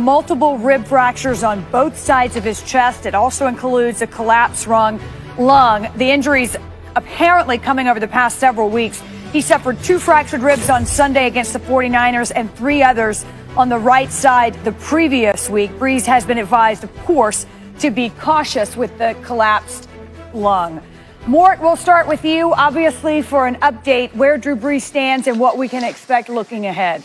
multiple rib fractures on both sides of his chest. It also includes a collapsed lung. The injuries apparently coming over the past several weeks. He suffered 2 fractured ribs on Sunday against the 49ers and 3 others on the right side the previous week. Brees has been advised, of course, to be cautious with the collapsed lung. Mort, we'll start with you, obviously, for an update where Drew Brees stands and what we can expect looking ahead.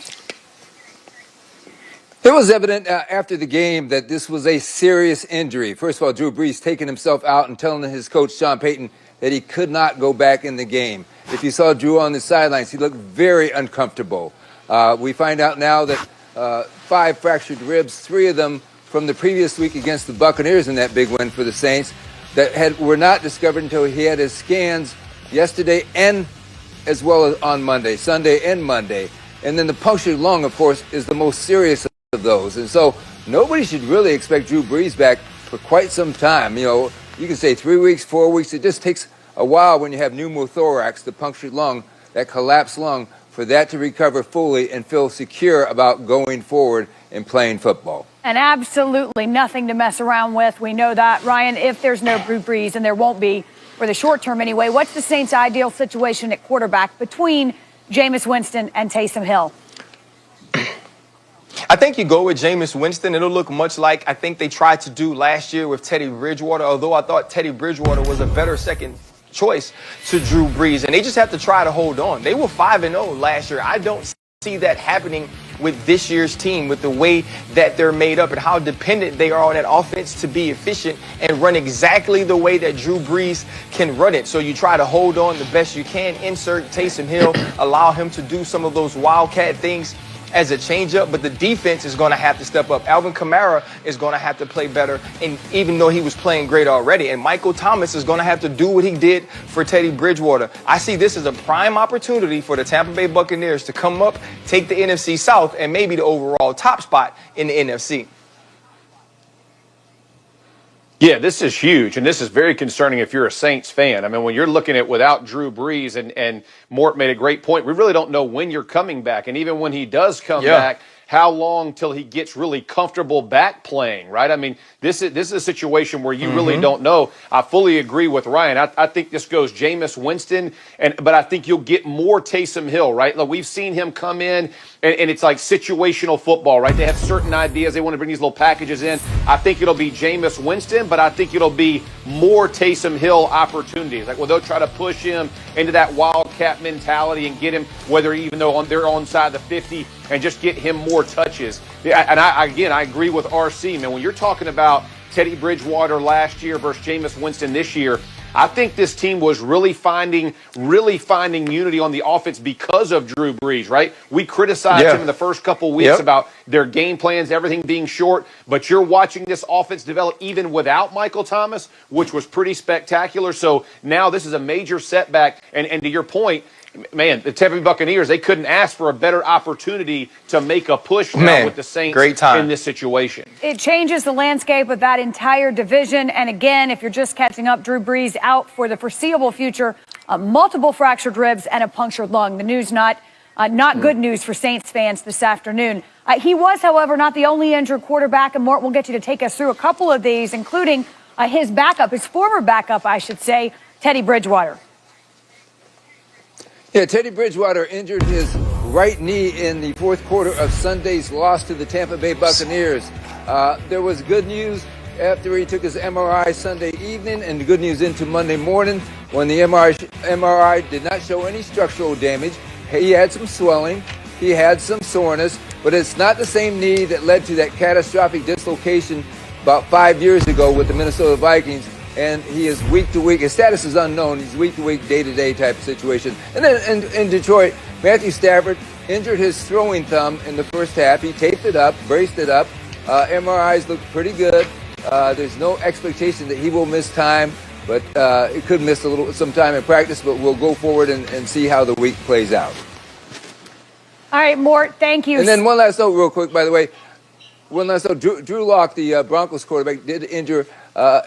It was evident after the game that this was a serious injury. First of all, Drew Brees taking himself out and telling his coach, Sean Payton, that he could not go back in the game. If you saw Drew on the sidelines, he looked very uncomfortable. We find out now that 5 fractured ribs, 3 of them from the previous week against the Buccaneers in that big win for the Saints, that were not discovered until he had his scans yesterday and as well as on Monday, Sunday and Monday. And then the punctured lung, of course, is the most serious of those. And so nobody should really expect Drew Brees back for quite some time. You know, you can say 3 weeks, 4 weeks. It just takes a while when you have pneumothorax, the punctured lung, that collapsed lung, for that to recover fully and feel secure about going forward and playing football. And absolutely nothing to mess around with. We know that. Ryan, if there's no Drew Brees, and there won't be for the short term anyway, what's the Saints' ideal situation at quarterback between Jameis Winston and Taysom Hill? I think you go with Jameis Winston. It'll look much like I think they tried to do last year with Teddy Bridgewater, although I thought Teddy Bridgewater was a better second choice to Drew Brees. And they just have to try to hold on. They were 5-0 last year. I don't see that happening with this year's team, with the way that they're made up and how dependent they are on that offense to be efficient and run exactly the way that Drew Brees can run it. So you try to hold on the best you can, insert Taysom Hill, allow him to do some of those wildcat things as a changeup, but the defense is going to have to step up. Alvin Kamara is going to have to play better, and even though he was playing great already, and Michael Thomas is going to have to do what he did for Teddy Bridgewater. I see this as a prime opportunity for the Tampa Bay Buccaneers to come up, take the NFC South, and maybe the overall top spot in the NFC. Yeah, this is huge, and this is very concerning if you're a Saints fan. I mean, when you're looking at without Drew Brees, and Mort made a great point, we really don't know when you're coming back. And even when he does come back, how long till he gets really comfortable back playing, right? I mean, this is a situation where you really don't know. I fully agree with Ryan. I think this goes Jameis Winston, but I think you'll get more Taysom Hill, right? Like, we've seen him come in, and it's like situational football, right? They have certain ideas. They want to bring these little packages in. I think it'll be Jameis Winston, but I think it'll be more Taysom Hill opportunities. Like, well, they'll try to push him into that wildcat mentality and get him, whether even though they're onside the 50, and just get him more touches. And I agree with RC, man. When you're talking about Teddy Bridgewater last year versus Jameis Winston this year, I think this team was really finding unity on the offense because of Drew Brees, right? We criticized him in the first couple weeks about their game plans, everything being short, but you're watching this offense develop even without Michael Thomas, which was pretty spectacular. So now this is a major setback, and to your point, man, the Tampa Bay Buccaneers, they couldn't ask for a better opportunity to make a push now with the Saints in this situation. It changes the landscape of that entire division. And again, if you're just catching up, Drew Brees out for the foreseeable future, multiple fractured ribs and a punctured lung. The news not good news for Saints fans this afternoon. He was, however, not the only injured quarterback, and Mort will get you to take us through a couple of these, including his backup, his former backup, I should say, Teddy Bridgewater. Yeah, Teddy Bridgewater injured his right knee in the fourth quarter of Sunday's loss to the Tampa Bay Buccaneers. There was good news after he took his MRI Sunday evening, and the good news into Monday morning when the MRI did not show any structural damage. He had some swelling, he had some soreness, but it's not the same knee that led to that catastrophic dislocation about 5 years ago with the Minnesota Vikings. And he is week to week. His status is unknown. He's week to week, day to day type of situation. And then in Detroit, Matthew Stafford injured his throwing thumb in the first half. He taped it up, braced it up. MRIs look pretty good. There's no expectation that he will miss time, but he could miss some time in practice. But we'll go forward and see how the week plays out. All right, Mort, thank you. And then one last note, real quick, by the way. One last note, Drew Lock, the Broncos quarterback, did injure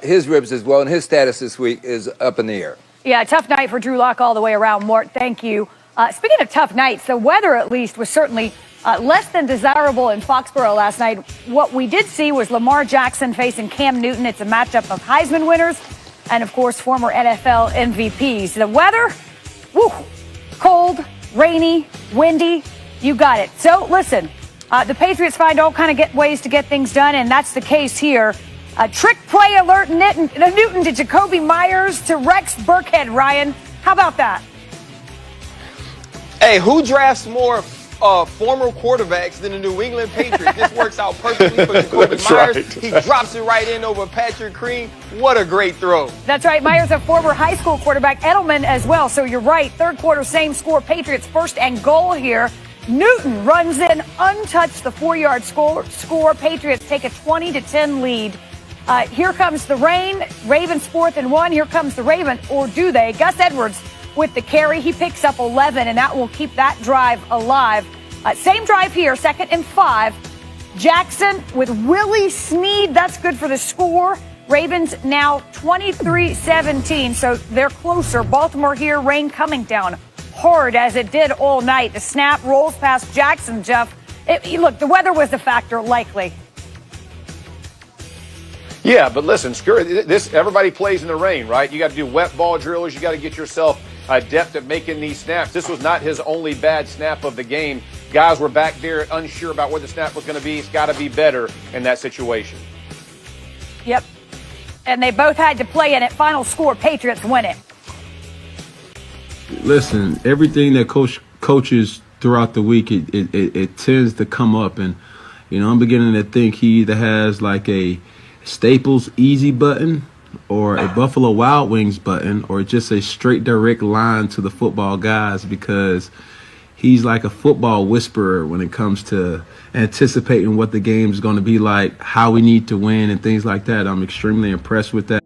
his ribs as well, and his status this week is up in the air. Yeah, tough night for Drew Lock all the way around. Mort, thank you. Speaking of tough nights, the weather at least was certainly less than desirable in Foxborough last night. What we did see was Lamar Jackson facing Cam Newton. It's a matchup of Heisman winners and, of course, former NFL MVPs. The weather, woo, cold, rainy, windy, you got it. So, listen, the Patriots find all kind of ways to get things done, and that's the case here. Trick play alert Newton to Jacoby Myers to Rex Burkhead, Ryan. How about that? Hey, who drafts more former quarterbacks than the New England Patriots? This works out perfectly for Jacoby Myers. Right. He drops it right in over Patrick Cream. What a great throw. That's right. Myers, a former high school quarterback. Edelman as well. So you're right. Third quarter, same score. Patriots first and goal here. Newton runs in untouched, the 4-yard score. Patriots take a 20-10 lead. Here comes the rain. Ravens 4th and 1. Here comes the Raven, or do they? Gus Edwards with the carry. He picks up 11, and that will keep that drive alive. Same drive here, 2nd and 5. Jackson with Willie Snead. That's good for the score. Ravens now 23-17, so they're closer. Baltimore here, rain coming down hard as it did all night. The snap rolls past Jackson, Jeff. Look, the weather was a factor, likely. Yeah, but listen, screw this. Everybody plays in the rain, right? You got to do wet ball drills. You got to get yourself adept at making these snaps. This was not his only bad snap of the game. Guys were back there unsure about where the snap was going to be. It's got to be better in that situation. Yep. And they both had to play in it. Final score, Patriots win it. Listen, everything that coaches throughout the week, it tends to come up. And, I'm beginning to think he either has like a Staples Easy button or a Buffalo Wild Wings button or just a straight direct line to the football guys, because he's like a football whisperer when it comes to anticipating what the game is going to be like, how we need to win and things like that. I'm extremely impressed with that.